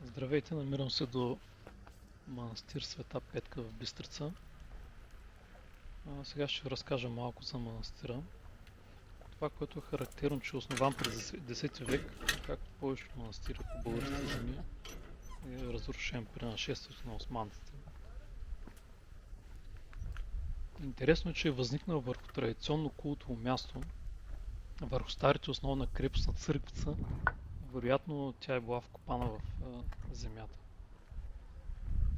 Здравейте, намирам се до манастир Света Петка в Бистрица. Сега ще ви разкажа малко за манастира. Това, което е характерно, че е основан през 10 век, както повечето манастири по българските земи, е разрушен при нашествието на османците. Интересно е, че е възникнал върху традиционно култово място, върху старите основна крепостна църквица. Вероятно тя е била вкопана в земята.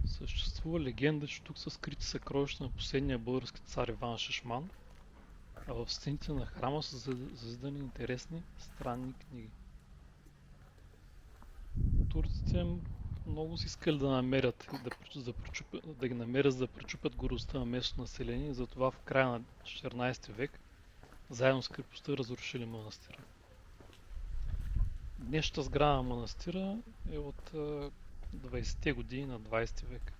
Съществува легенда, че тук са скрити съкровища на последния български цар Иван Шишман, а в стените на храма са зазидани интересни, странни книги. Турците много си искали да намерят да ги намерят, за да пречупят гордостта на местното население, и затова в края на 14 век заедно с крепостта разрушили манастира. Днешната сграда на манастира е от 20-те години на 20 век.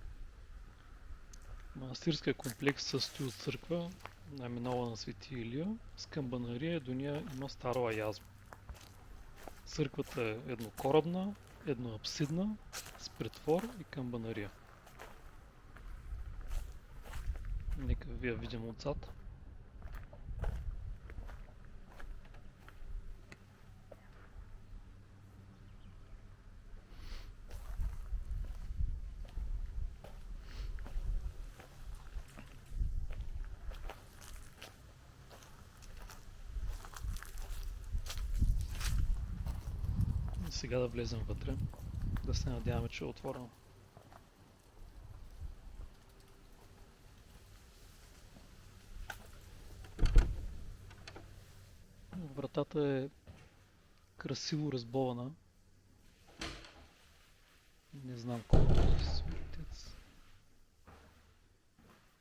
Манастирският комплекс се състои от църква, наименована на Свети Илия, с камбанария и до нея има стара язва. Църквата е еднокорабна, едноапсидна, с притвор и камбанария. Нека ви я видим отзад. И сега да влезем вътре, да се надяваме, че е отворено. Вратата е красиво разбована. Не знам колко е светец.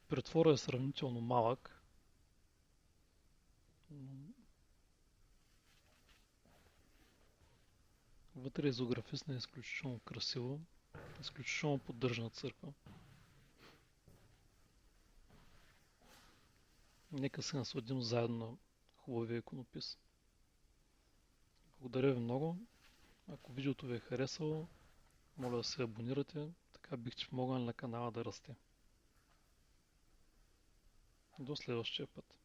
Притворът е сравнително малък, но вътре изографисна е изключително красиво, изключително поддържана църква. Нека се насладим заедно на хубавия иконопис. Благодаря ви много. Ако видеото ви е харесало, моля да се абонирате, така бихте помогнали на канала да расте. До следващия път.